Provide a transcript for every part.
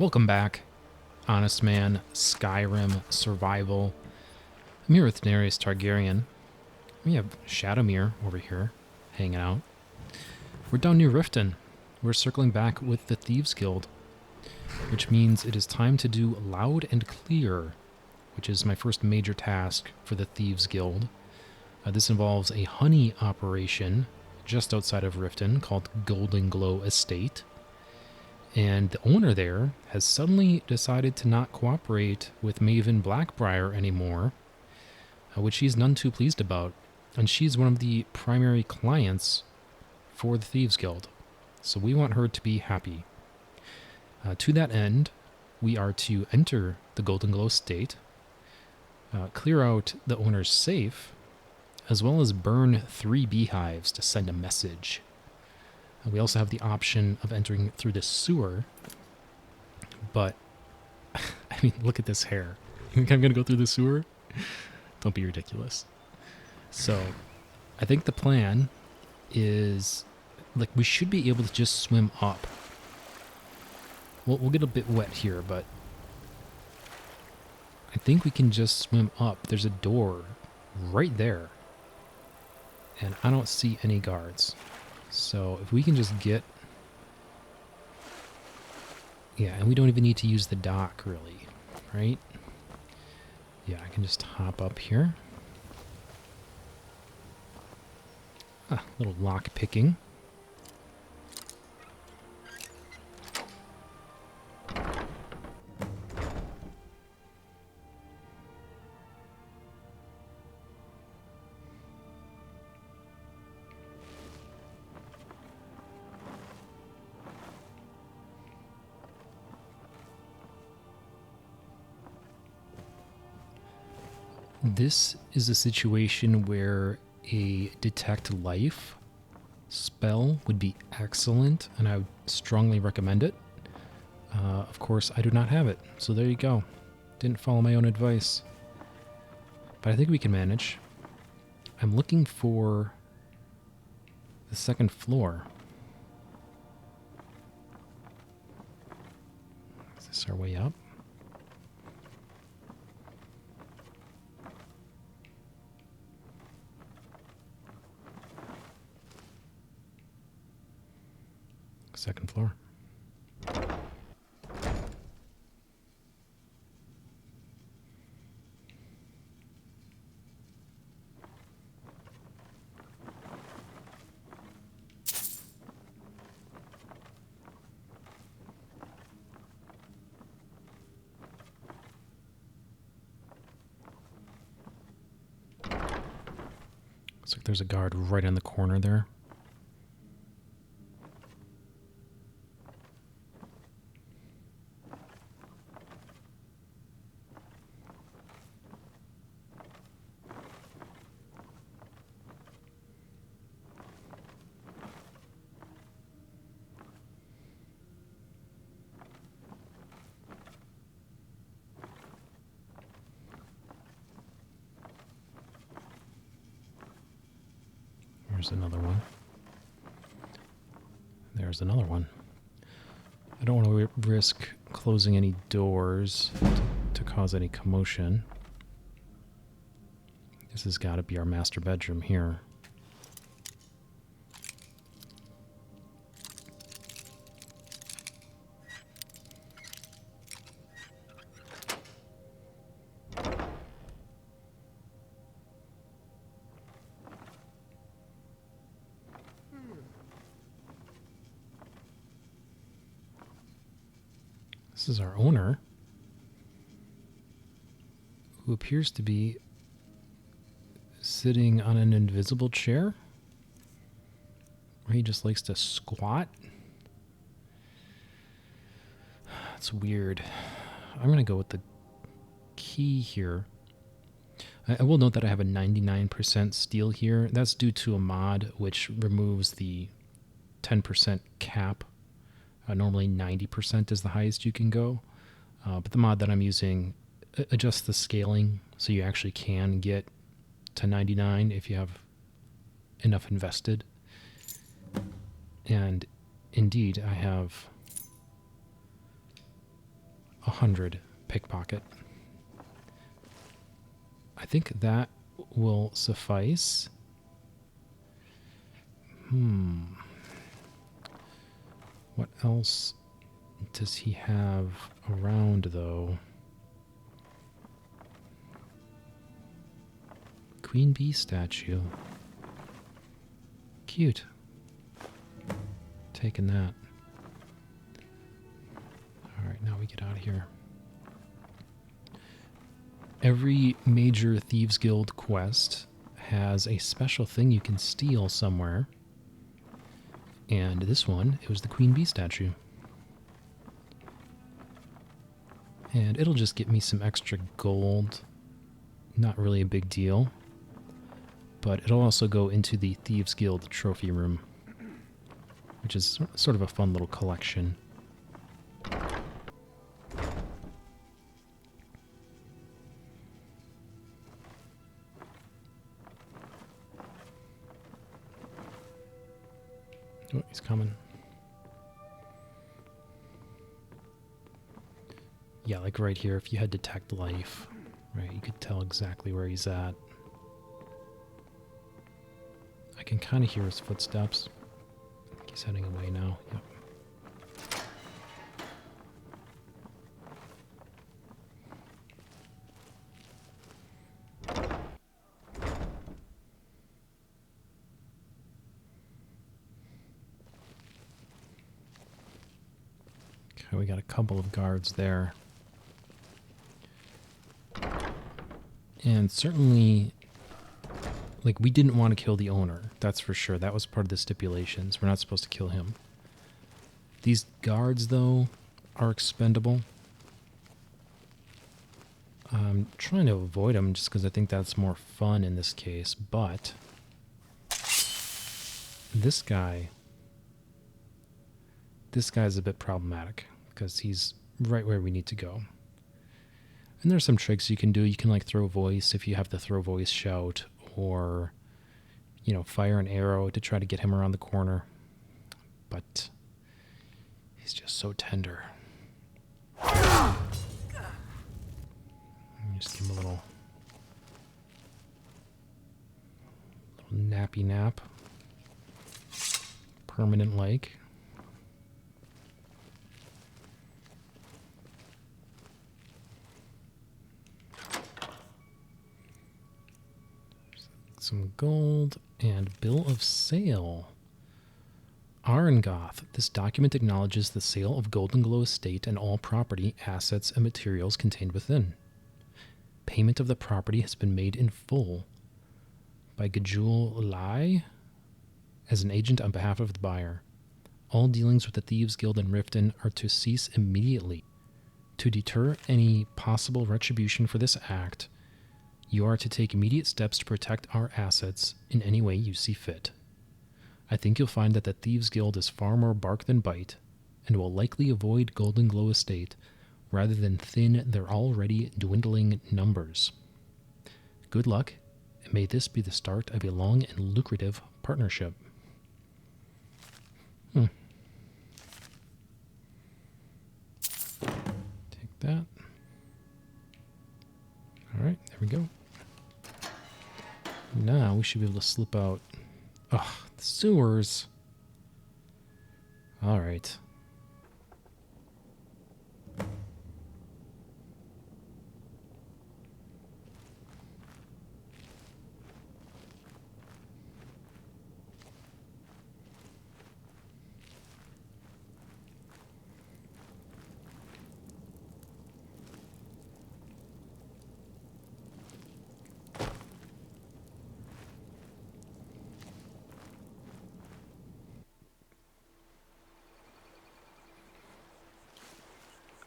Welcome back, Honestman, Skyrim, Survival. I'm here with Daenerys Targaryen. We have Shadowmere over here, hanging out. We're down near Riften. We're circling back with the Thieves Guild, which means it is time to do Loud and Clear, which is my first major task for the Thieves Guild. This involves a honey operation just outside of Riften called Goldenglow Estate. And the owner there has suddenly decided to not cooperate with Maven Blackbriar anymore, which she's none too pleased about. And she's one of the primary clients for the Thieves Guild. So we want her to be happy. To that end, we are to enter the Goldenglow Estate, clear out the owner's safe, as well as burn 3 beehives to send a message. We also have the option of entering through the sewer, but, I mean, look at this hair. You think I'm going to go through the sewer? Don't be ridiculous. So, I think the plan is, like, we should be able to just swim up. We'll get a bit wet here, but I think we can just swim up. There's a door right there, and I don't see any guards. So if we can just get... Yeah, and we don't even need to use the dock, really, right? Yeah, I can just hop up here. Ah, little lock picking. This is a situation where a detect life spell would be excellent, and I would strongly recommend it. Of course, I do not have it, so there you go. Didn't follow my own advice. But I think we can manage. I'm looking for the second floor. Is this our way up? Second floor. Looks like there's a guard right in the corner there. There's another one. There's another one. I don't want to risk closing any doors to cause any commotion. This has got to be our master bedroom here. This is our owner, who appears to be sitting on an invisible chair, where he just likes to squat. That's weird. I'm going to go with the key here. I will note that I have a 99% steel here. That's due to a mod which removes the 10% cap. Normally 90% is the highest you can go, but the mod that I'm using adjusts the scaling so you actually can get to 99 if you have enough invested. And indeed, I have 100 pickpocket. I think that will suffice. What else does he have around, though? Queen bee statue. Cute. Taking that. Alright, now we get out of here. Every major Thieves Guild quest has a special thing you can steal somewhere. And this one, it was the Queen Bee statue. And it'll just get me some extra gold. Not really a big deal. But it'll also go into the Thieves Guild trophy room, which is sort of a fun little collection. Oh, he's coming. Yeah, like right here, if you had detect life, right, you could tell exactly where he's at. I can kind of hear his footsteps. I think he's heading away now. Yep. Okay, we got a couple of guards there. And certainly, like, we didn't want to kill the owner, that's for sure. That was part of the stipulations. We're not supposed to kill him. These guards, though, are expendable. I'm trying to avoid them just because I think that's more fun in this case, but this guy's a bit problematic because he's right where we need to go. And there's some tricks you can do. You can, like, throw voice if you have to throw voice shout, or, you know, fire an arrow to try to get him around the corner. But he's just so tender. Just give him a little nappy nap. Permanent like. Some gold and bill of sale. Arengoth. This document acknowledges the sale of Goldenglow Estate and all property, assets, and materials contained within. Payment of the property has been made in full by Gajul Lai as an agent on behalf of the buyer. All dealings with the Thieves Guild in Riften are to cease immediately. To deter any possible retribution for this act, you are to take immediate steps to protect our assets in any way you see fit. I think you'll find that the Thieves Guild is far more bark than bite, and will likely avoid Goldenglow Estate rather than thin their already dwindling numbers. Good luck, and may this be the start of a long and lucrative partnership. Take that. Alright, there we go. Now we should be able to slip out. Ugh, the sewers. Alright.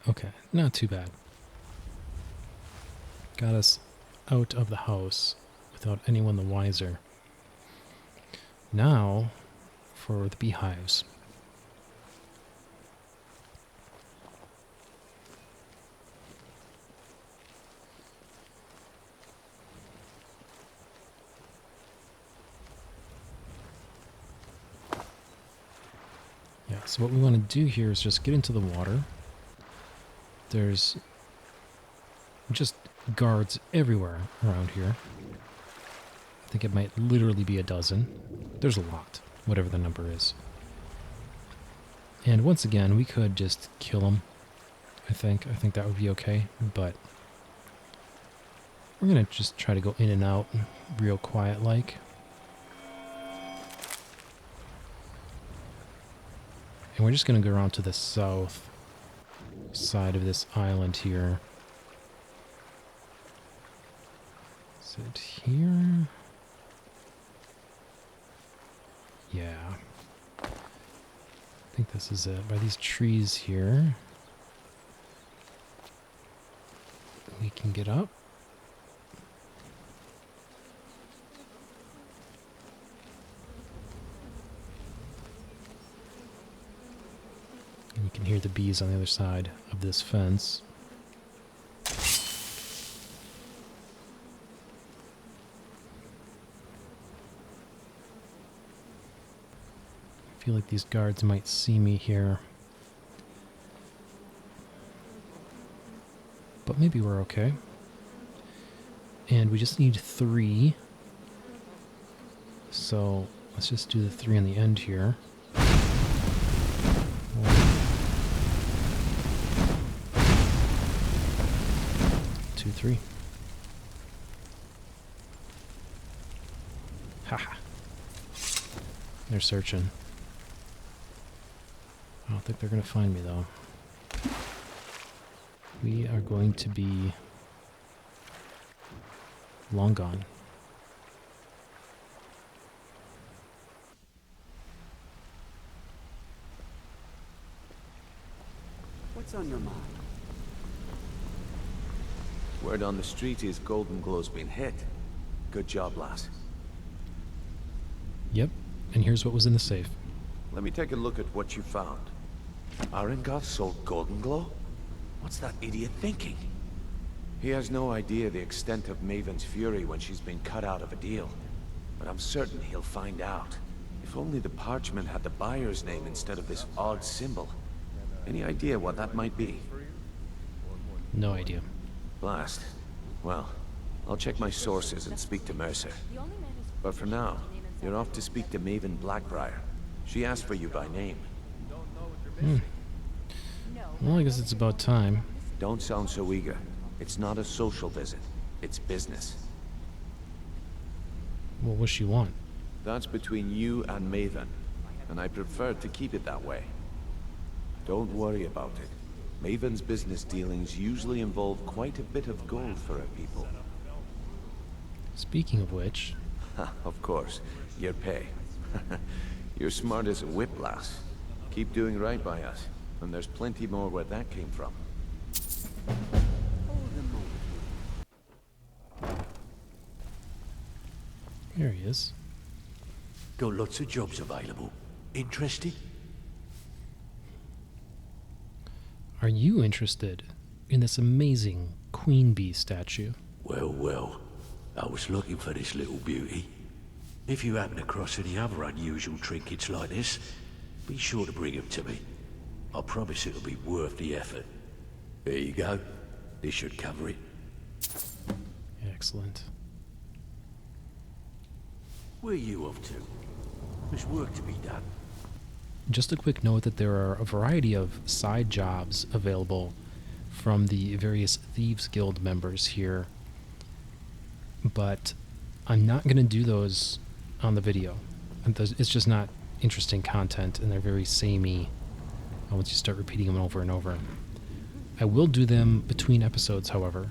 Okay, not too bad. Got us out of the house without anyone the wiser. Now, for the beehives. Yeah, so what we want to do here is just get into the water. There's just guards everywhere around here. I think it might literally be a dozen. There's a lot, whatever the number is. And once again, we could just kill them, I think. I think that would be okay, but we're going to just try to go in and out real quiet-like. And we're just going to go around to the south side of this island here. Is it here? Yeah. I think this is it. By these trees here, we can get up. And you can hear the bees on the other side of this fence. I feel like these guards might see me here. But maybe we're okay. And we just need 3. So let's just do the 3 on the end here. 1, 2, 3. Haha. They're searching. I don't think they're going to find me, though. We are going to be long gone. What's on your mind? Word on the street is Goldenglow's been hit. Good job, lass. Yep, and here's what was in the safe. Let me take a look at what you found. Arengoth sold Goldenglow? What's that idiot thinking? He has no idea the extent of Maven's fury when she's been cut out of a deal. But I'm certain he'll find out. If only the parchment had the buyer's name instead of this odd symbol. Any idea what that might be? No idea. Blast. Well, I'll check my sources and speak to Mercer. But for now, you're off to speak to Maven Blackbriar. She asked for you by name. Well, I guess it's about time. Don't sound so eager. It's not a social visit. It's business. What does she want? That's between you and Maven, and I prefer to keep it that way. Don't worry about it. Maven's business dealings usually involve quite a bit of gold for her people. Speaking of which... Of course, your pay. You're smart as a whip, lass. Keep doing right by us, and there's plenty more where that came from. There he is. Got lots of jobs available. Interested? Are you interested in this amazing queen bee statue? Well, well. I was looking for this little beauty. If you happen across any other unusual trinkets like this, be sure to bring them to me. I promise it'll be worth the effort. There you go. This should cover it. Excellent. Where are you off to? There's work to be done. Just a quick note that there are a variety of side jobs available from the various Thieves Guild members here, but I'm not going to do those on the video. It's just not interesting content, and they're very samey once you start repeating them over and over. I will do them between episodes, however,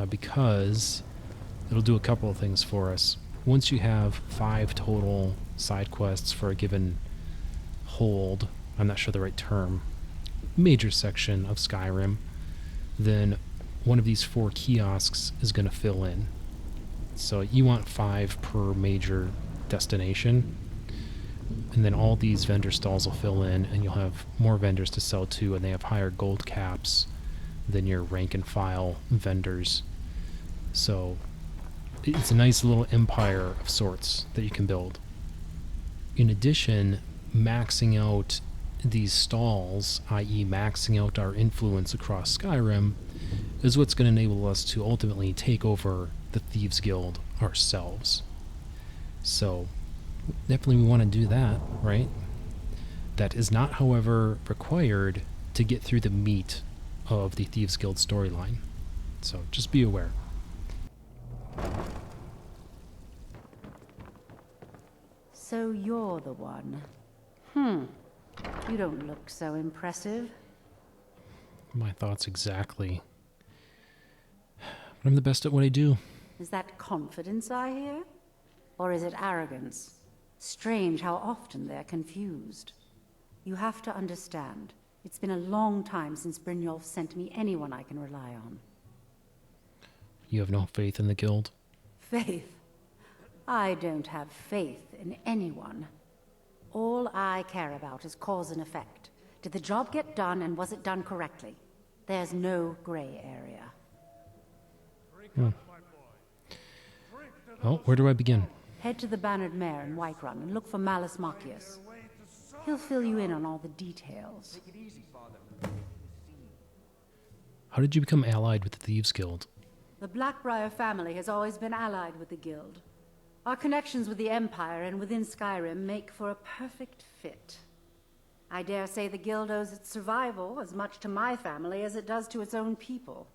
because it'll do a couple of things for us. Once you have 5 total side quests for a given hold, I'm not sure the right term, major section of Skyrim, then one of these 4 kiosks is going to fill in. So you want 5 per major destination, and then all these vendor stalls will fill in, and you'll have more vendors to sell to, and they have higher gold caps than your rank and file vendors. So it's a nice little empire of sorts that you can build. In addition, maxing out these stalls, i.e. maxing out our influence across Skyrim, is what's going to enable us to ultimately take over the Thieves Guild ourselves. So, definitely we want to do that, right? That is not, however, required to get through the meat of the Thieves Guild storyline. So, just be aware. So you're the one. You don't look so impressive. My thoughts exactly. But I'm the best at what I do. Is that confidence I hear? Or is it arrogance? Strange how often they're confused. You have to understand, it's been a long time since Brynjolf sent me anyone I can rely on. You have no faith in the guild? Faith? I don't have faith in anyone. All I care about is cause and effect. Did the job get done, and was it done correctly? There's no gray area. Well, where do I begin? Head to the Bannered Mare in Whiterun and look for Malus Marcius. He'll fill you in on all the details. How did you become allied with the Thieves Guild? The Blackbriar family has always been allied with the Guild. Our connections with the Empire and within Skyrim make for a perfect fit. I dare say the Guild owes its survival as much to my family as it does to its own people.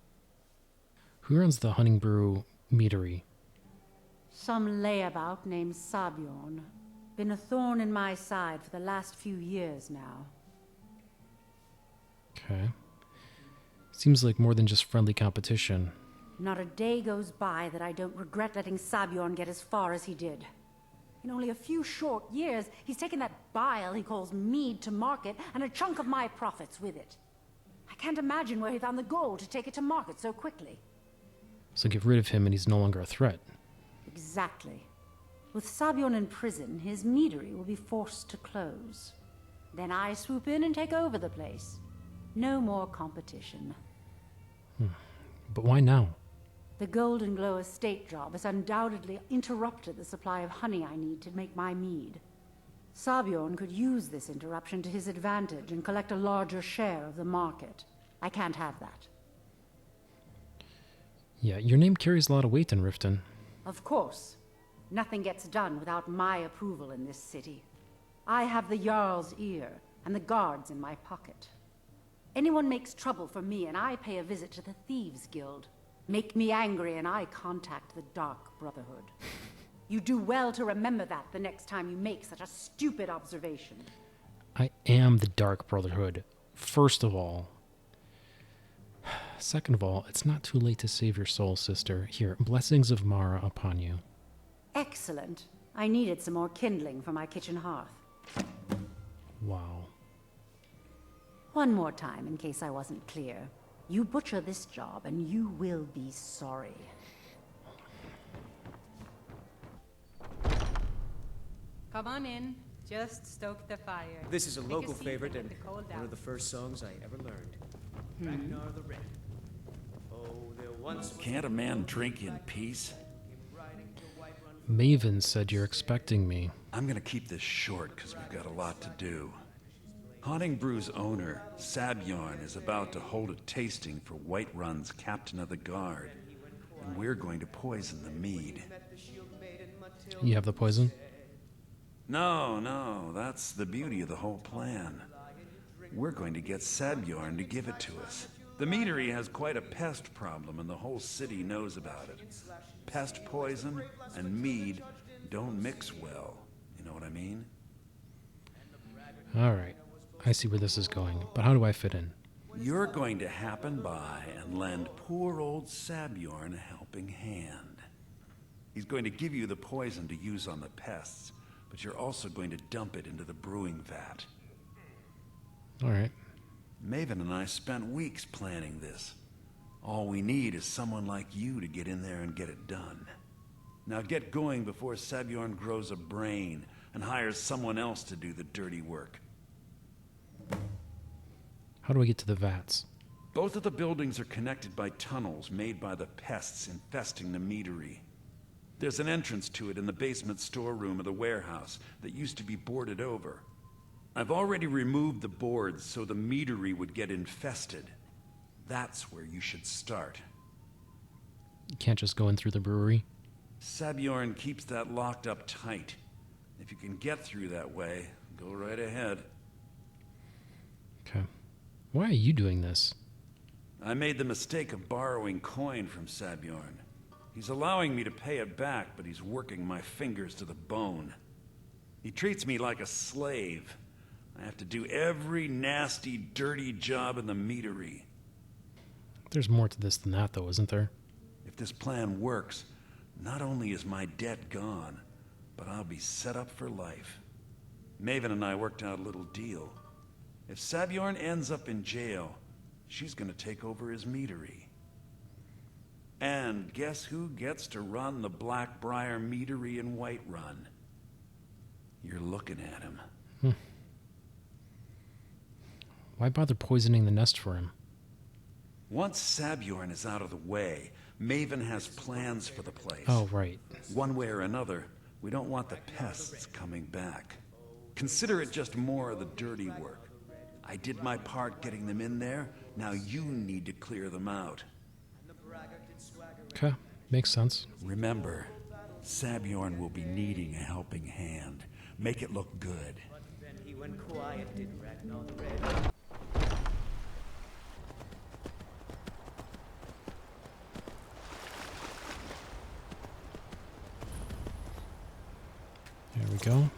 Who runs the Hunting Brew meadery? Some layabout named Sabjorn. Been a thorn in my side for the last few years now. Okay. Seems like more than just friendly competition. Not a day goes by that I don't regret letting Sabjorn get as far as he did. In only a few short years, he's taken that bile he calls mead to market, and a chunk of my profits with it. I can't imagine where he found the gold to take it to market so quickly. So get rid of him and he's no longer a threat. Exactly. With Sabjorn in prison, his meadery will be forced to close. Then I swoop in and take over the place. No more competition. But why now? The Goldenglow Estate job has undoubtedly interrupted the supply of honey I need to make my mead. Sabjorn could use this interruption to his advantage and collect a larger share of the market. I can't have that. Yeah, your name carries a lot of weight in Riften. Of course. Nothing gets done without my approval in this city. I have the Jarl's ear and the guards in my pocket. Anyone makes trouble for me and I pay a visit to the Thieves Guild. Make me angry and I contact the Dark Brotherhood. You do well to remember that the next time you make such a stupid observation. I am the Dark Brotherhood, first of all. Second of all, it's not too late to save your soul, sister. Here, blessings of Mara upon you. Excellent. I needed some more kindling for my kitchen hearth. Wow. One more time, in case I wasn't clear. You butcher this job, and you will be sorry. Come on in. Just stoke the fire. This is a Take local seat favorite let and the cold one out. of the first songs I ever learned. Ragnar the Red. Oh, there once was Can't a man drink in peace? Maven said you're expecting me. I'm gonna keep this short because we've got a lot to do. Haunting Brew's owner, Sabjorn, is about to hold a tasting for Whiterun's Captain of the Guard. And we're going to poison the mead. You have the poison? No, that's the beauty of the whole plan. We're going to get Sabjorn to give it to us. The meadery has quite a pest problem and the whole city knows about it. Pest poison and mead don't mix well. You know what I mean? Alright. I see where this is going, but how do I fit in? You're going to happen by and lend poor old Sabjorn a helping hand. He's going to give you the poison to use on the pests, but you're also going to dump it into the brewing vat. Alright. Maven and I spent weeks planning this. All we need is someone like you to get in there and get it done. Now get going before Sabjorn grows a brain and hires someone else to do the dirty work. How do I get to the vats? Both of the buildings are connected by tunnels made by the pests infesting the meadery. There's an entrance to it in the basement storeroom of the warehouse that used to be boarded over. I've already removed the boards so the meadery would get infested. That's where you should start. You can't just go in through the brewery. Sabjorn keeps that locked up tight. If you can get through that way, go right ahead. Okay. Why are you doing this? I made the mistake of borrowing coin from Sabjorn. He's allowing me to pay it back, but he's working my fingers to the bone. He treats me like a slave. I have to do every nasty, dirty job in the meadery. There's more to this than that, though, isn't there? If this plan works, not only is my debt gone, but I'll be set up for life. Maven and I worked out a little deal. If Sabjorn ends up in jail, she's gonna take over his meadery. And guess who gets to run the Blackbriar meadery in Whiterun? You're looking at him. Why bother poisoning the nest for him? Once Sabjorn is out of the way, Maven has plans for the place. Oh, right. One way or another, we don't want the pests coming back. Consider it just more of the dirty work. I did my part getting them in there, now you need to clear them out. Okay, makes sense. Remember, Sabjorn will be needing a helping hand. Make it look good. Then he went quiet, did Ragnar the Red. There we go.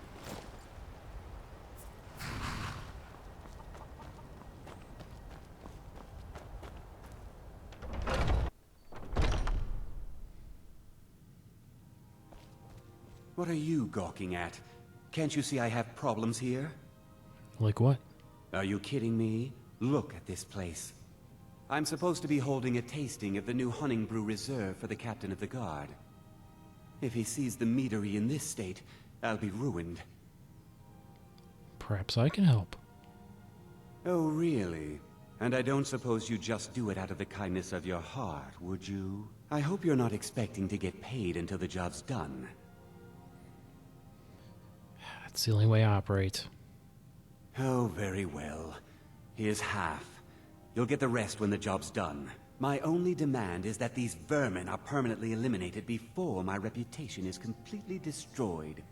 What are you gawking at? Can't you see I have problems here? Like what? Are you kidding me? Look at this place. I'm supposed to be holding a tasting of the new Hunting Brew Reserve for the Captain of the Guard. If he sees the meadery in this state, I'll be ruined. Perhaps I can help. Oh, really? And I don't suppose you just do it out of the kindness of your heart, would you? I hope you're not expecting to get paid until the job's done. That's the only way I operate. Oh, very well. Here's half. You'll get the rest when the job's done. My only demand is that these vermin are permanently eliminated before my reputation is completely destroyed.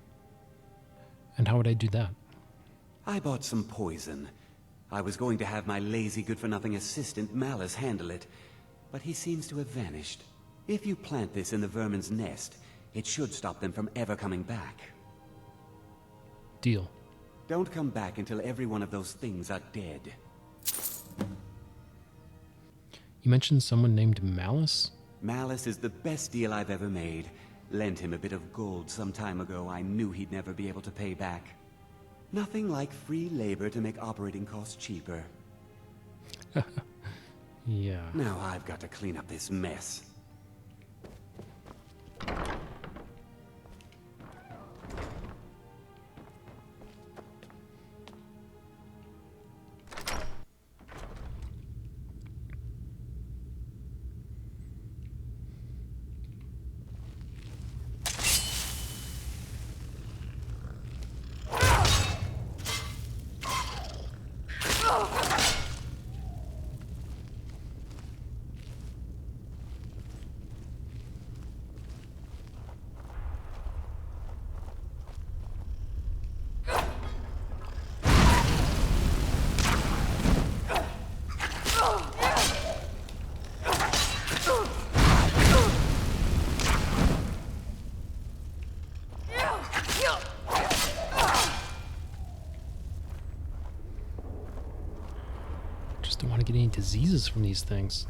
And how would I do that? I bought some poison. I was going to have my lazy good-for-nothing assistant Malice handle it, but he seems to have vanished. If you plant this in the vermin's nest, it should stop them from ever coming back. Deal. Don't come back until every one of those things are dead. You mentioned someone named Malice? Malice is the best deal I've ever made. Lent him a bit of gold some time ago I knew he'd never be able to pay back. Nothing like free labor to make operating costs cheaper. Yeah. Now I've got to clean up this mess. Just don't want to get any diseases from these things.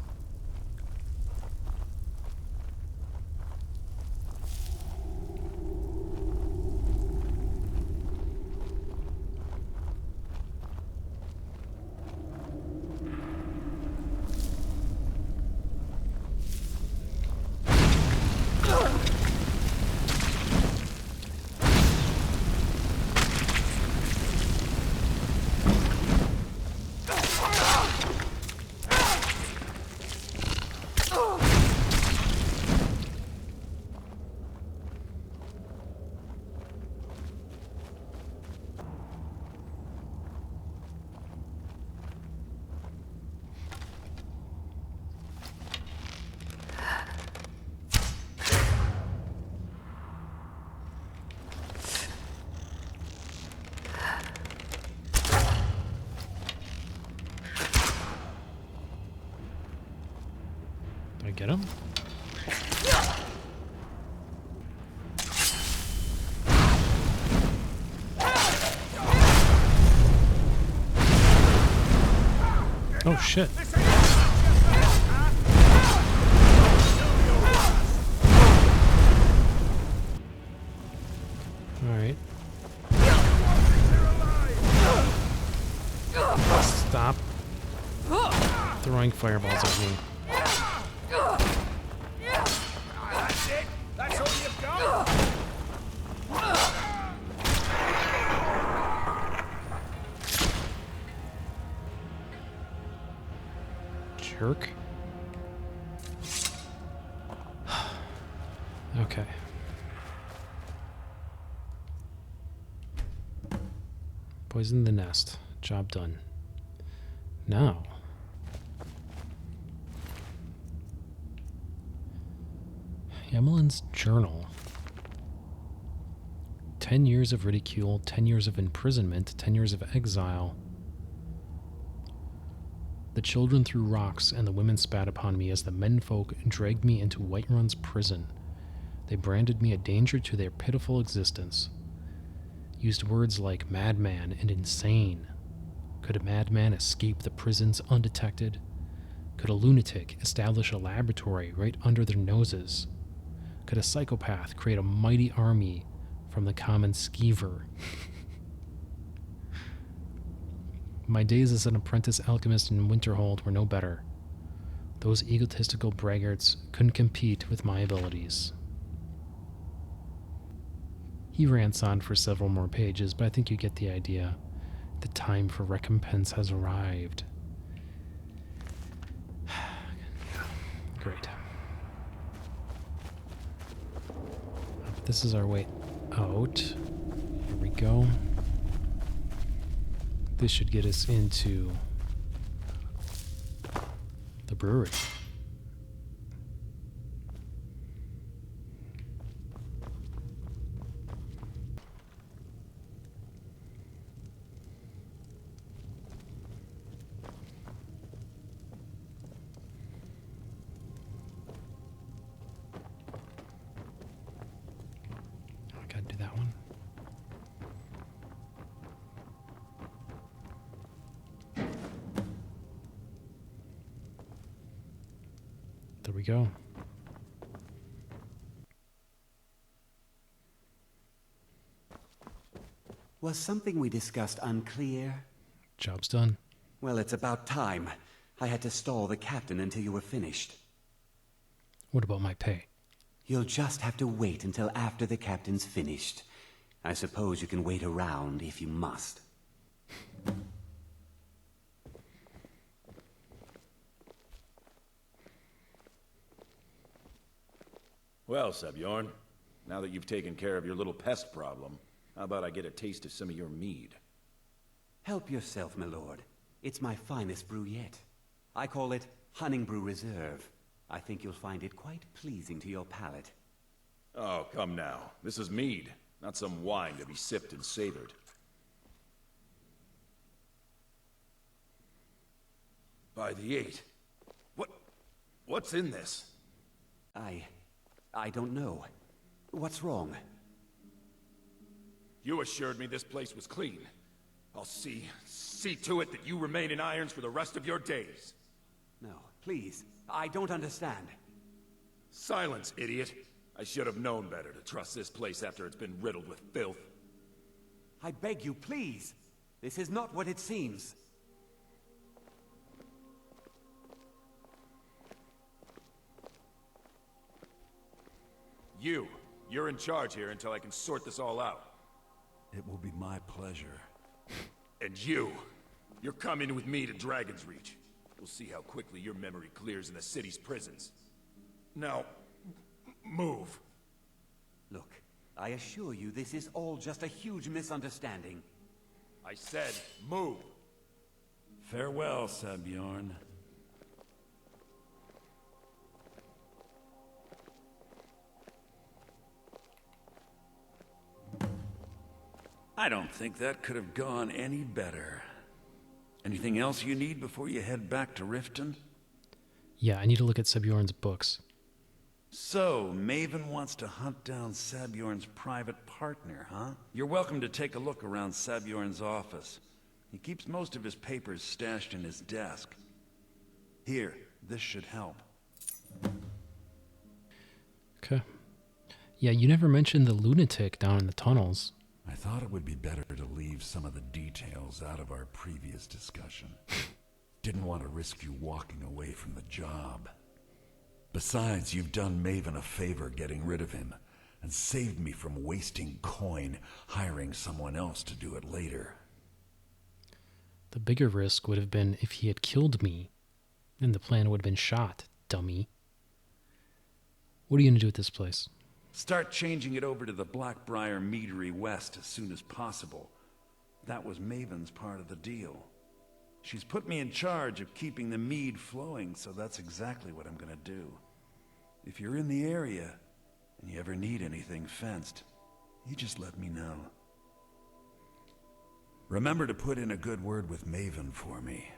I get him? Oh shit. Alright. Stop throwing fireballs at me. That's it? That's all you've got? Jerk. Okay. Poison the nest. Job done. Now. Emmeline's journal. 10 years of ridicule, 10 years of imprisonment, 10 years of exile. The children threw rocks and the women spat upon me as the menfolk dragged me into Whiterun's prison. They branded me a danger to their pitiful existence. Used words like madman and insane. Could a madman escape the prisons undetected? Could a lunatic establish a laboratory right under their noses? Could a psychopath create a mighty army from the common skeever? My days as an apprentice alchemist in Winterhold were no better. Those egotistical braggarts couldn't compete with my abilities. He rants on for several more pages, but I think you get the idea. The time for recompense has arrived. Great. This is our way out. Here we go. This should get us into the brewery. There we go. Was something we discussed unclear? Job's done. Well, it's about time. I had to stall the captain until you were finished. What about my pay? You'll just have to wait until after the captain's finished. I suppose you can wait around if you must. Well, Sebjorn, now that you've taken care of your little pest problem, how about I get a taste of some of your mead? Help yourself, my lord. It's my finest brew yet. I call it Honningbrew Reserve. I think you'll find it quite pleasing to your palate. Oh, come now. This is mead, not some wine to be sipped and savored. By the 8. What's in this? I don't know. What's wrong? You assured me this place was clean. I'll see to it that you remain in irons for the rest of your days. No, please. I don't understand. Silence, idiot. I should have known better to trust this place after it's been riddled with filth. I beg you, please. This is not what it seems. You're in charge here until I can sort this all out. It will be my pleasure. And you're coming with me to Dragon's Reach. We'll see how quickly your memory clears in the city's prisons. Now, move. Look, I assure you this is all just a huge misunderstanding. I said move. Farewell, Sebjorn. I don't think that could have gone any better. Anything else you need before you head back to Riften? Yeah, I need to look at Sebjorn's books. So, Maven wants to hunt down Sabjorn's private partner, huh? You're welcome to take a look around Sabjorn's office. He keeps most of his papers stashed in his desk. Here, this should help. Okay. Yeah, you never mentioned the lunatic down in the tunnels. I thought it would be better to leave some of the details out of our previous discussion. Didn't want to risk you walking away from the job. Besides, you've done Maven a favor getting rid of him, and saved me from wasting coin hiring someone else to do it later. The bigger risk would have been if he had killed me. Then the plan would have been shot, dummy. What are you going to do with this place? Start changing it over to the Blackbriar Meadery West as soon as possible. That was Maven's part of the deal. She's put me in charge of keeping the mead flowing, so that's exactly what I'm gonna do. If you're in the area, and you ever need anything fenced, you just let me know. Remember to put in a good word with Maven for me.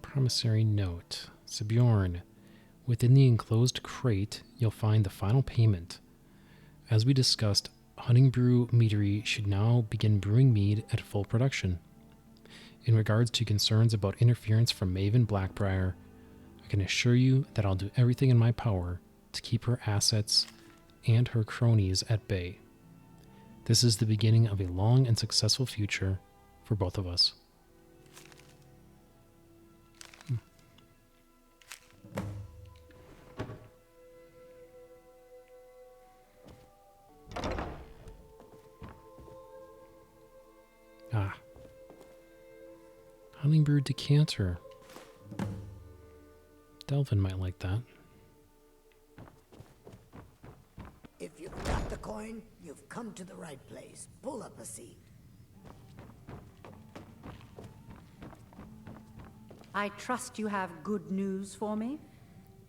Promissory note. Sebjorn, within the enclosed crate, you'll find the final payment. As we discussed, Hunting Brew Meadery should now begin brewing mead at full production. In regards to concerns about interference from Maven Blackbriar, I can assure you that I'll do everything in my power to keep her assets and her cronies at bay. This is the beginning of a long and successful future for both of us. Hummingbird decanter. Delvin might like that. If you've got the coin, you've come to the right place. Pull up a seat. I trust you have good news for me?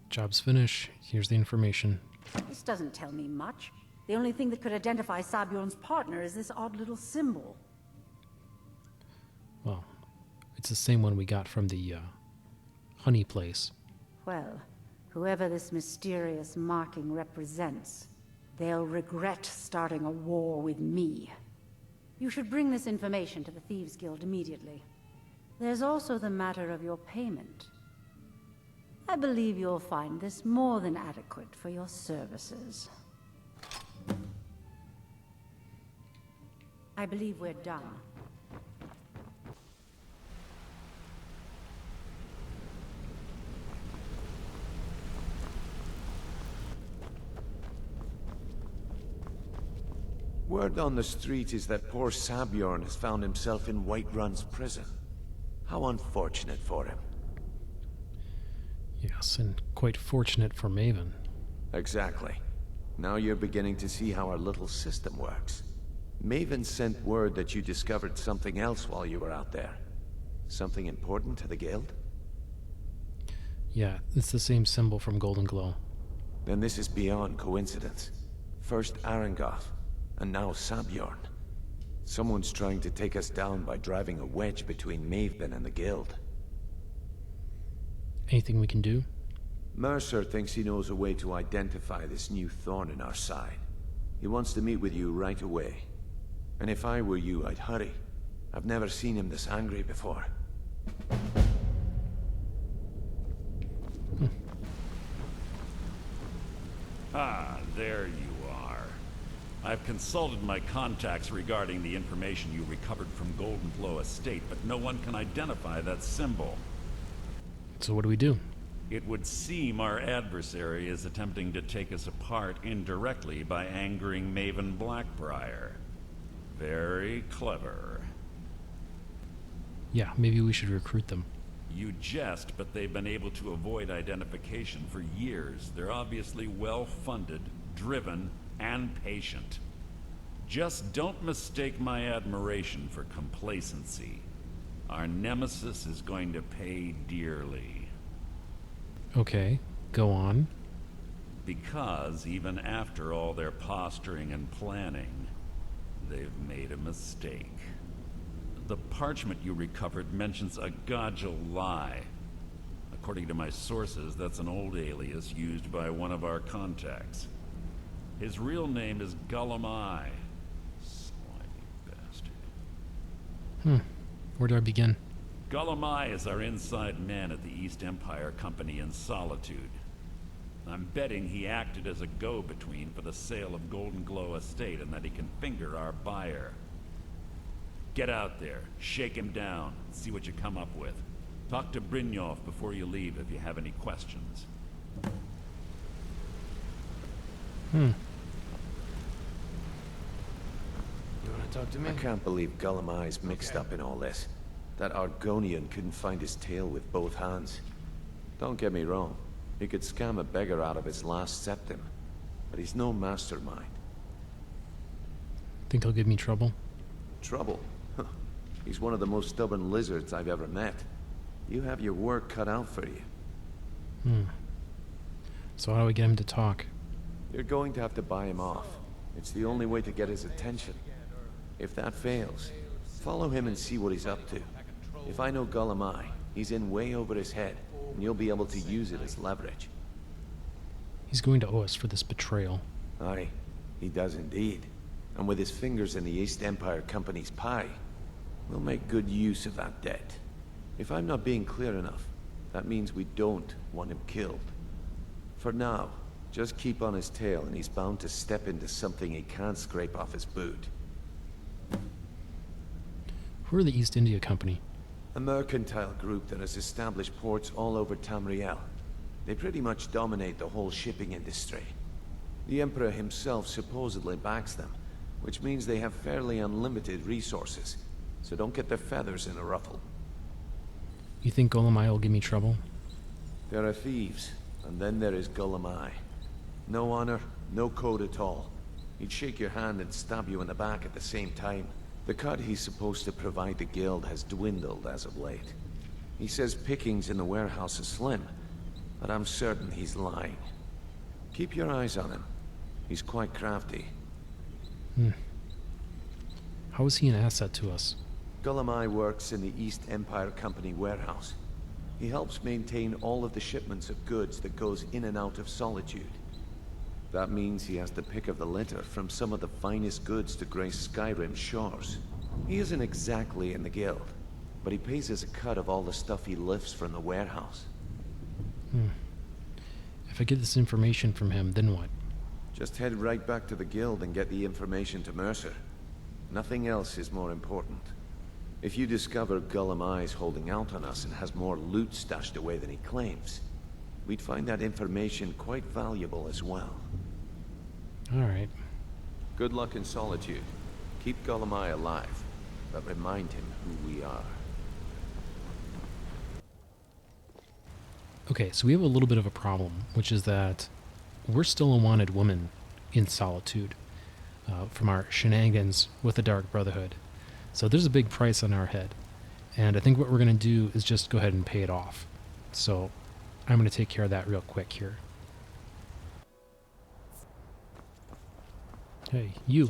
Job's finished. Here's the information. This doesn't tell me much. The only thing that could identify Sabjorn's partner is this odd little symbol. Well, it's the same one we got from the honey place. Well, whoever this mysterious marking represents, they'll regret starting a war with me. You should bring this information to the Thieves Guild immediately. There's also the matter of your payment. I believe you'll find this more than adequate for your services. I believe we're done. Word on the street is that poor Sabjorn has found himself in Whiterun's prison. How unfortunate for him. Yes, and quite fortunate for Maven. Exactly. Now you're beginning to see how our little system works. Maven sent word that you discovered something else while you were out there. Something important to the Guild? Yeah, it's the same symbol from Goldenglow. Then this is beyond coincidence. First Arangoth, and now Sabjorn. Someone's trying to take us down by driving a wedge between Maven and the Guild. Anything we can do? Mercer thinks he knows a way to identify this new thorn in our side. He wants to meet with you right away. And if I were you, I'd hurry. I've never seen him this angry before. Ah, there you are. I've consulted my contacts regarding the information you recovered from Goldenglow Estate, but no one can identify that symbol. So what do we do? It would seem our adversary is attempting to take us apart indirectly by angering Maven Blackbriar. Very clever. Yeah, maybe we should recruit them. You jest, but they've been able to avoid identification for years. They're obviously well-funded, driven, and patient. Just don't mistake my admiration for complacency. Our nemesis is going to pay dearly. Okay, go on. because even after all their posturing and planning, they've made a mistake. The parchment you recovered mentions a Godjal lie. According to my sources, that's an old alias used by one of our contacts. His real name is Gollum. Slimy bastard. Where do I begin? Gollum is our inside man at the East Empire Company in Solitude. I'm betting he acted as a go-between for the sale of Goldenglow Estate and that he can finger our buyer. Get out there, shake him down, see what you come up with. Talk to Brynjolf before you leave if you have any questions. You wanna talk to me? I can't believe Gollum is mixed up in all this. That Argonian couldn't find his tail with both hands. Don't get me wrong. He could scam a beggar out of his last septim. But he's no mastermind. Think he'll give me trouble? Trouble? Huh. He's one of the most stubborn lizards I've ever met. You have your work cut out for you. So how do we get him to talk? You're going to have to buy him off. It's the only way to get his attention. If that fails, follow him and see what he's up to. If I know Gollum, he's in way over his head, and you'll be able to use it as leverage. He's going to owe us for this betrayal. Aye, he does indeed. And with his fingers in the East Empire Company's pie, we'll make good use of that debt. If I'm not being clear enough, that means we don't want him killed. For now, just keep on his tail and he's bound to step into something he can't scrape off his boot. Who are the East India Company? A mercantile group that has established ports all over Tamriel. They pretty much dominate the whole shipping industry. The Emperor himself supposedly backs them, which means they have fairly unlimited resources, so don't get their feathers in a ruffle. You think Gollum will give me trouble? There are thieves, and then there is Gollum. No honor, no code at all. He'd shake your hand and stab you in the back at the same time. The cut he's supposed to provide the guild has dwindled as of late. He says pickings in the warehouse are slim, but I'm certain he's lying. Keep your eyes on him. He's quite crafty. How is he an asset to us? Gollum works in the East Empire Company warehouse. He helps maintain all of the shipments of goods that goes in and out of Solitude. That means he has the pick of the litter from some of the finest goods to grace Skyrim's shores. He isn't exactly in the guild, but he pays us a cut of all the stuff he lifts from the warehouse. If I get this information from him, then what? Just head right back to the guild and get the information to Mercer. Nothing else is more important. If you discover Gollum is holding out on us and has more loot stashed away than he claims, we'd find that information quite valuable as well. Alright. Good luck in Solitude. Keep Gollum alive, but remind him who we are. Okay, so we have a little bit of a problem, which is that we're still a wanted woman in Solitude from our shenanigans with the Dark Brotherhood. So there's a big price on our head. And I think what we're going to do is just go ahead and pay it off. So I'm going to take care of that real quick here. Hey, you.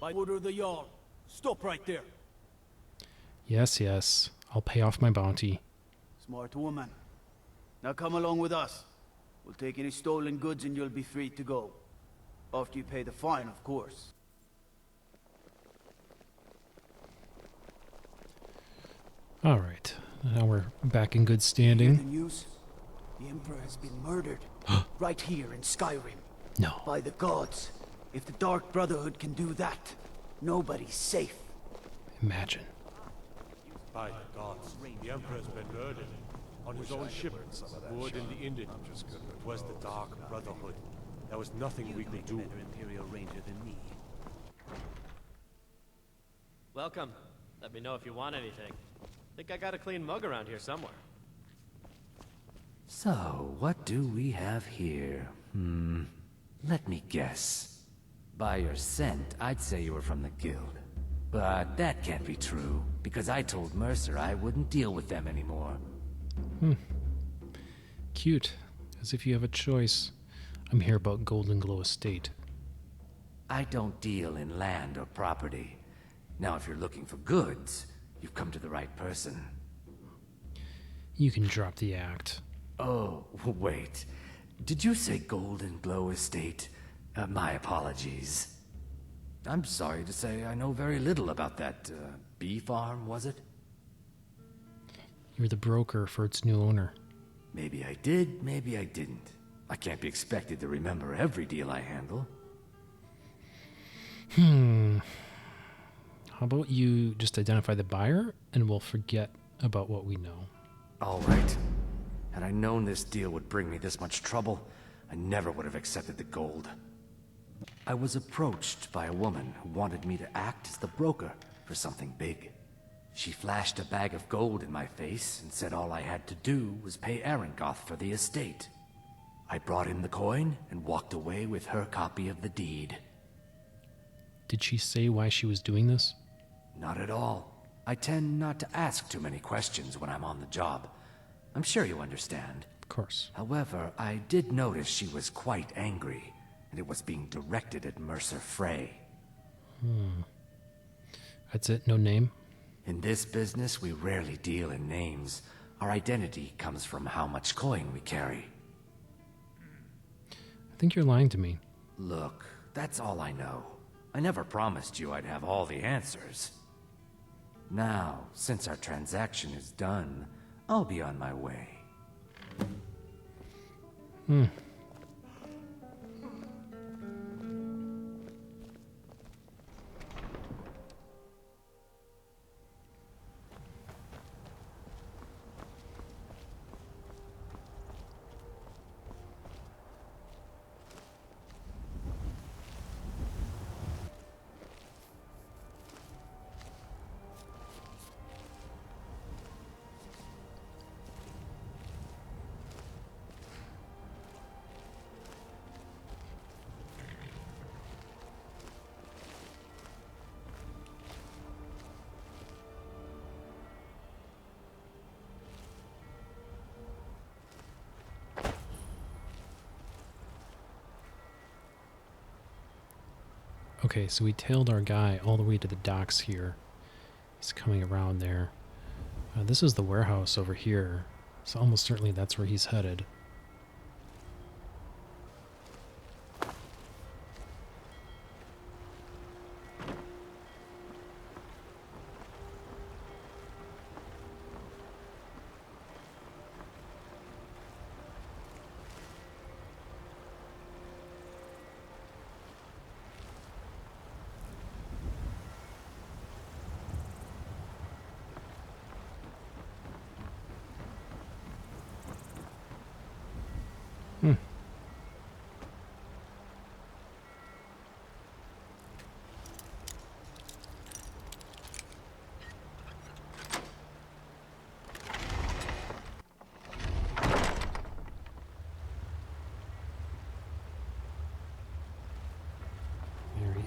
By order of the Jarl. Stop right there. Yes, yes. I'll pay off my bounty. Smart woman. Now come along with us. We'll take any stolen goods and you'll be free to go. After you pay the fine, of course. All right. Now we're back in good Hear standing. the news? The Emperor has been murdered. Right here in Skyrim. No. By the gods. If the Dark Brotherhood can do that, nobody's safe. Imagine. By the gods, the Emperor's been murdered. On his own ship, moored in the Indian. It was the Dark Brotherhood. There was nothing we could do. Imperial Ranger than me. Welcome. Let me know if you want anything. Think I got a clean mug around here somewhere. So, what do we have here? Let me guess. By your scent, I'd say you were from the guild. But that can't be true, because I told Mercer I wouldn't deal with them anymore. Cute. As if you have a choice. I'm here about Goldenglow Estate. I don't deal in land or property. Now, if you're looking for goods, you've come to the right person. You can drop the act. Oh, wait. Did you say Goldenglow Estate? My apologies. I'm sorry to say I know very little about that, bee farm, was it? You're the broker for its new owner. Maybe I did, maybe I didn't. I can't be expected to remember every deal I handle. How about you just identify the buyer, and we'll forget about what we know. All right. Had I known this deal would bring me this much trouble, I never would have accepted the gold. I was approached by a woman who wanted me to act as the broker for something big. She flashed a bag of gold in my face and said all I had to do was pay Arengoth for the estate. I brought in the coin and walked away with her copy of the deed. Did she say why she was doing this? Not at all. I tend not to ask too many questions when I'm on the job. I'm sure you understand. Of course. However, I did notice she was quite angry, and it was being directed at Mercer Frey. That's it? No name? In this business, we rarely deal in names. Our identity comes from how much coin we carry. I think you're lying to me. Look, that's all I know. I never promised you I'd have all the answers. Now, since our transaction is done, I'll be on my way. Okay, so we tailed our guy all the way to the docks here. He's coming around there. This is the warehouse over here, so almost certainly that's where he's headed.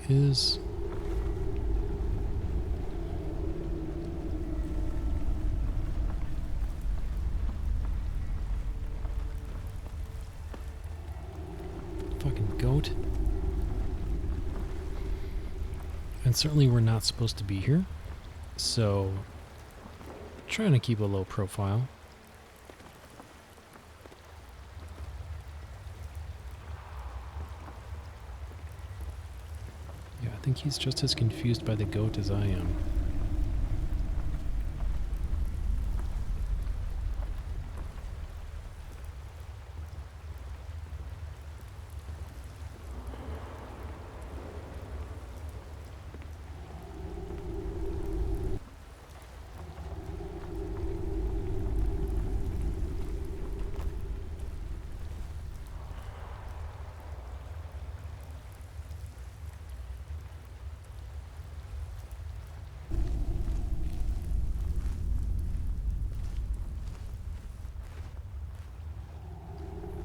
Is fucking goat. And certainly we're not supposed to be here, so trying to keep a low profile. I think he's just as confused by the goat as I am.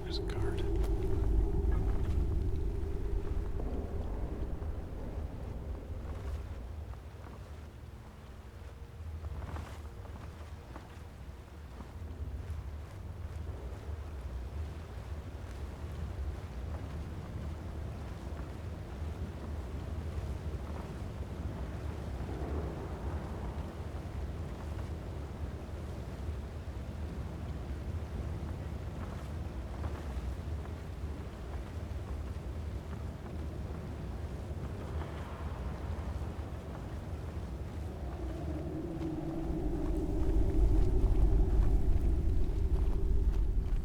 There's a guard.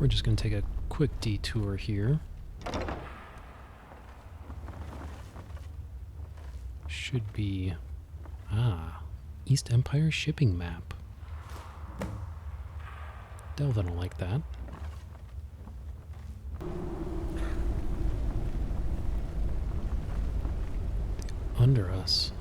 We're just going to take a quick detour here. Should be... East Empire shipping map. Delvin will like that. Under us.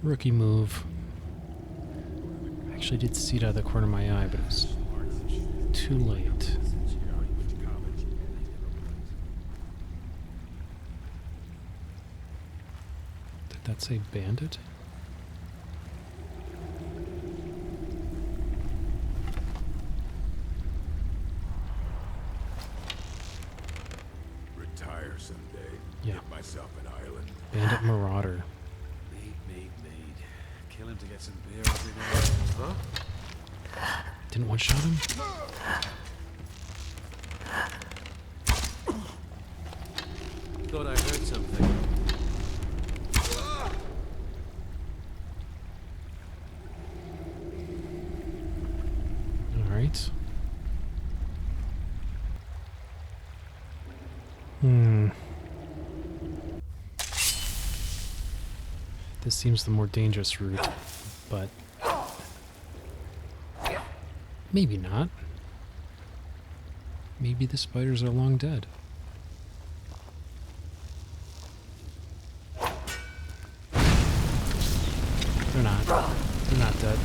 Rookie move. I actually did see it out of the corner of my eye, but it was too late. Did that say bandit? Retire someday. Yeah. Get myself an island. Bandit Marauder. Kill him to get some beer every day. Huh? Didn't one-shot him? Thought I heard something. Alright. This seems the more dangerous route, but maybe not. Maybe the spiders are long dead. They're not. They're not dead.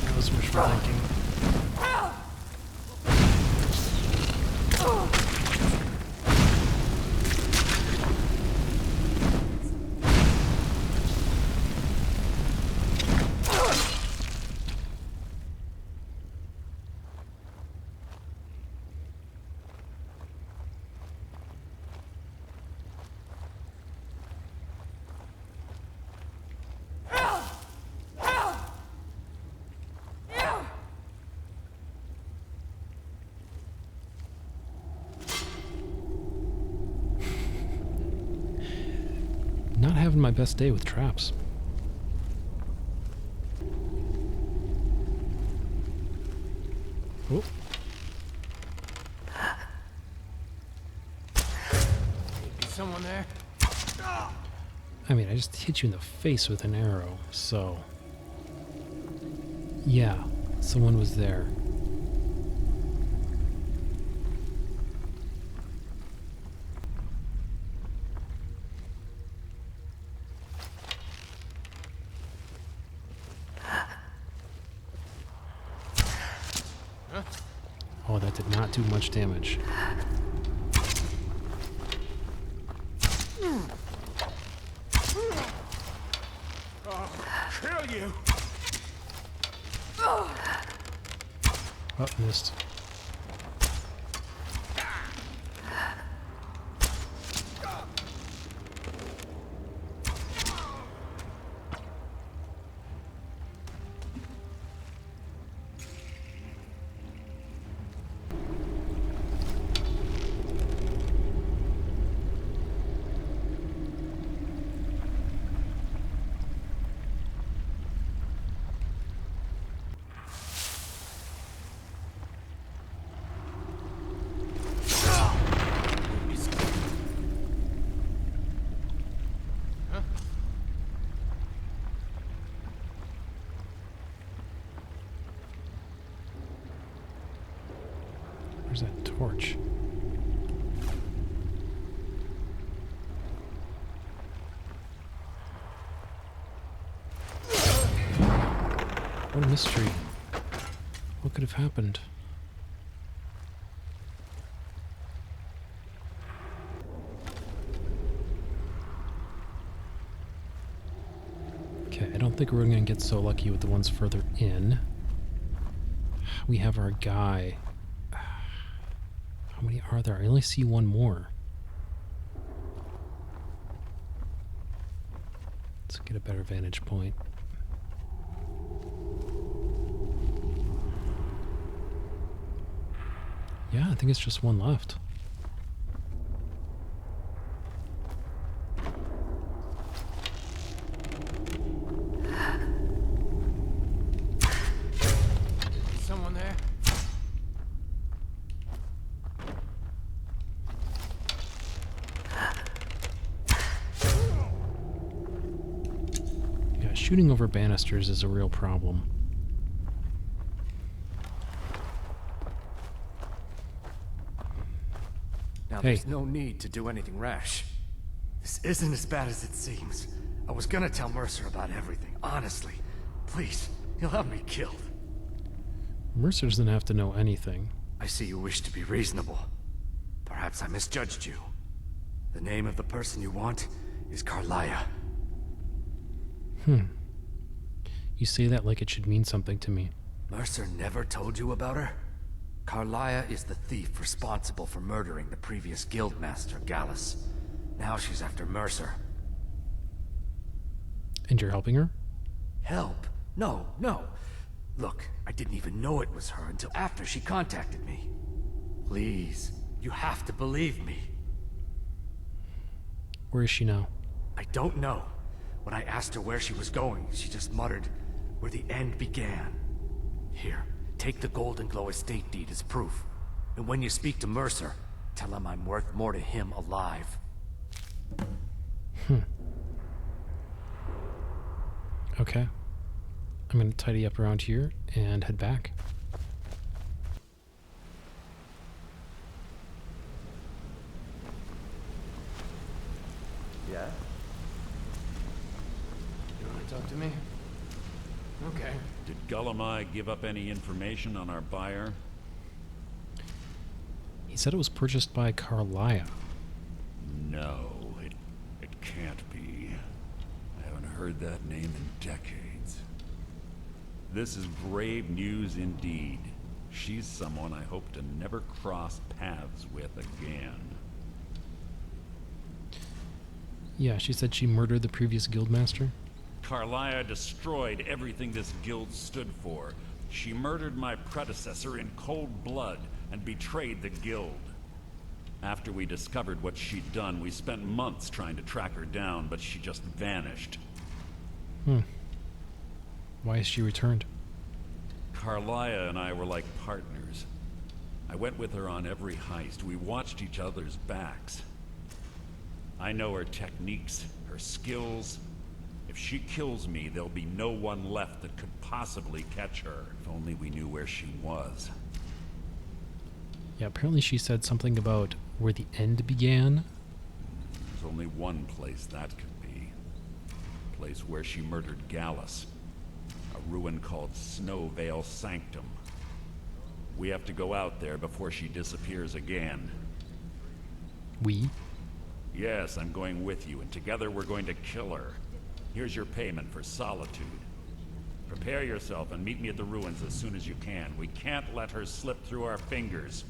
That was wishful thinking. Not having my best day with traps. Oh. Is someone there? I mean, I just hit you in the face with an arrow, so... Yeah, someone was there. Oh, that did not do much damage. Kill you! Oh, missed. Where's that torch? What a mystery. What could have happened? Okay, I don't think we're going to get so lucky with the ones further in. we have our guy. How many are there? I only see one more. Let's get a better vantage point. Yeah, I think it's just one left. Someone there? Yeah, shooting over banisters is a real problem. Now, Hey. there's no need to do anything rash. This isn't as bad as it seems. I was gonna tell Mercer about everything, honestly. Please, he'll have me killed. Mercer doesn't have to know anything. I see you wish to be reasonable. Perhaps I misjudged you. The name of the person you want is Carlia. You say that like it should mean something to me. Mercer never told you about her? Carlia is the thief responsible for murdering the previous guildmaster, Gallus. Now she's after Mercer. And you're helping her? Help? No, no. Look, I didn't even know it was her until after she contacted me. Please, you have to believe me. Where is she now? I don't know. When I asked her where she was going, she just muttered, "Where the end began." Here, take the Goldenglow Estate deed as proof. And when you speak to Mercer, tell him I'm worth more to him alive. Okay. I'm gonna tidy up around here and head back. Yeah? You want to talk to me? Okay. Did Gullamai give up any information on our buyer? He said it was purchased by Carlia. No, it can't be. I haven't heard that name in decades. This is grave news indeed. She's someone I hope to never cross paths with again. Yeah, she said she murdered the previous guildmaster. Carlia destroyed everything this guild stood for. She murdered my predecessor in cold blood and betrayed the guild. After we discovered what she'd done, we spent months trying to track her down, but she just vanished. Why has she returned? Carlia and I were like partners. I went with her on every heist. We watched each other's backs. I know her techniques, her skills. If she kills me, there'll be no one left that could possibly catch her. If only we knew where she was. Yeah, apparently she said something about where the end began. There's only one place that could be. A place where she murdered Gallus. A ruin called Snowvale Sanctum. We have to go out there before she disappears again. We? Yes, I'm going with you, and together we're going to kill her. Here's your payment for solitude. Prepare yourself and meet me at the ruins as soon as you can. We can't let her slip through our fingers.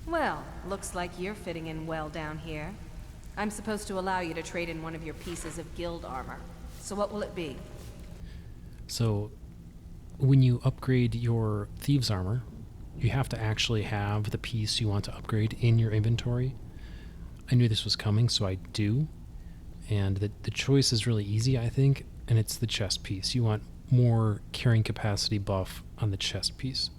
Well, looks like you're fitting in well down here. I'm supposed to allow you to trade in one of your pieces of guild armor. So what will it be? So, when you upgrade your thieves armor, you have to actually have the piece you want to upgrade in your inventory. I knew this was coming, so I do. And the choice is really easy, I think, and it's the chest piece. You want more carrying capacity buff on the chest piece.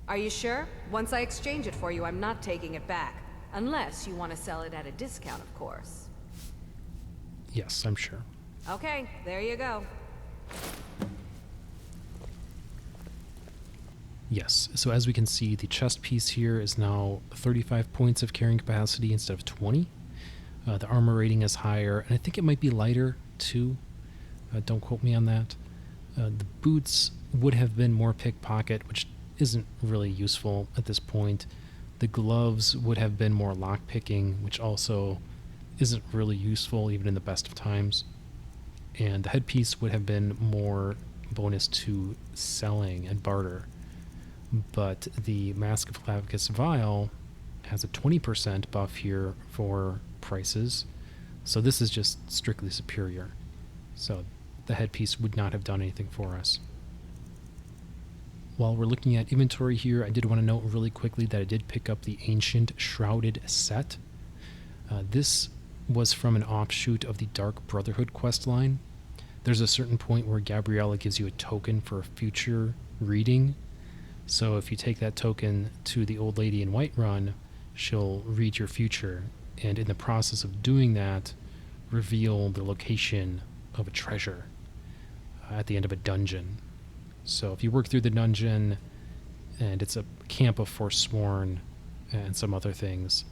Are you sure? Once I exchange it for you, I'm not taking it back. Unless you want to sell it at a discount, of course. Yes, I'm sure. Okay, there you go. Yes, so as we can see, the chest piece here is now 35 points of carrying capacity instead of 20. The armor rating is higher, and I think it might be lighter, too. Don't quote me on that. The boots would have been more pickpocket, which isn't really useful at this point. The gloves would have been more lockpicking, which also isn't really useful even in the best of times. And the headpiece would have been more bonus to selling and barter. But the Mask of Clavicus Vial has a 20% buff here for prices. So this is just strictly superior. So the headpiece would not have done anything for us. While we're looking at inventory here, I did want to note really quickly that I did pick up the Ancient Shrouded set. This was from an offshoot of the Dark Brotherhood questline. There's a certain point where Gabriella gives you a token for a future reading. So if you take that token to the old lady in Whiterun, she'll read your future, and in the process of doing that, reveal the location of a treasure at the end of a dungeon. So if you work through the dungeon, and it's a camp of Forsworn and some other things,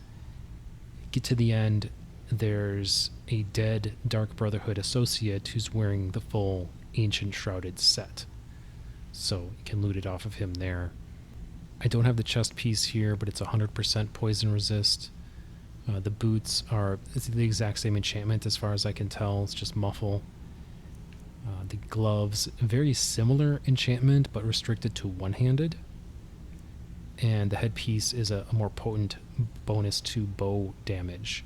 get to the end, there's a dead Dark Brotherhood associate who's wearing the full Ancient Shrouded set. So you can loot it off of him there. I don't have the chest piece here, but it's 100% poison resist. The boots it's the exact same enchantment as far as I can tell. It's just muffle. The gloves, very similar enchantment, but restricted to one-handed. And the headpiece is a more potent bonus to bow damage.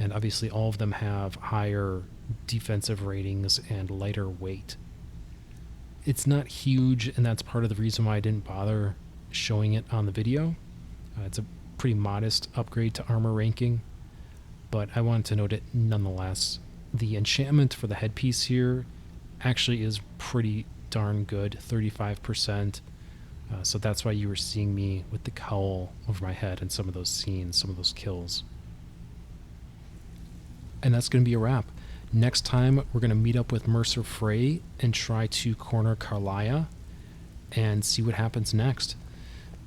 And obviously all of them have higher defensive ratings and lighter weight. It's not huge, and that's part of the reason why I didn't bother showing it on the video. It's a pretty modest upgrade to armor ranking, but I wanted to note it nonetheless. The enchantment for the headpiece here actually is pretty darn good, 35%. So that's why you were seeing me with the cowl over my head in some of those scenes, some of those kills. And that's going to be a wrap. Next time, we're going to meet up with Mercer Frey and try to corner Carlia and see what happens next.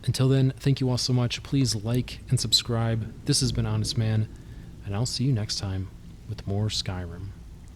Until then, thank you all so much. Please like and subscribe. This has been Honestman, and I'll see you next time with more Skyrim.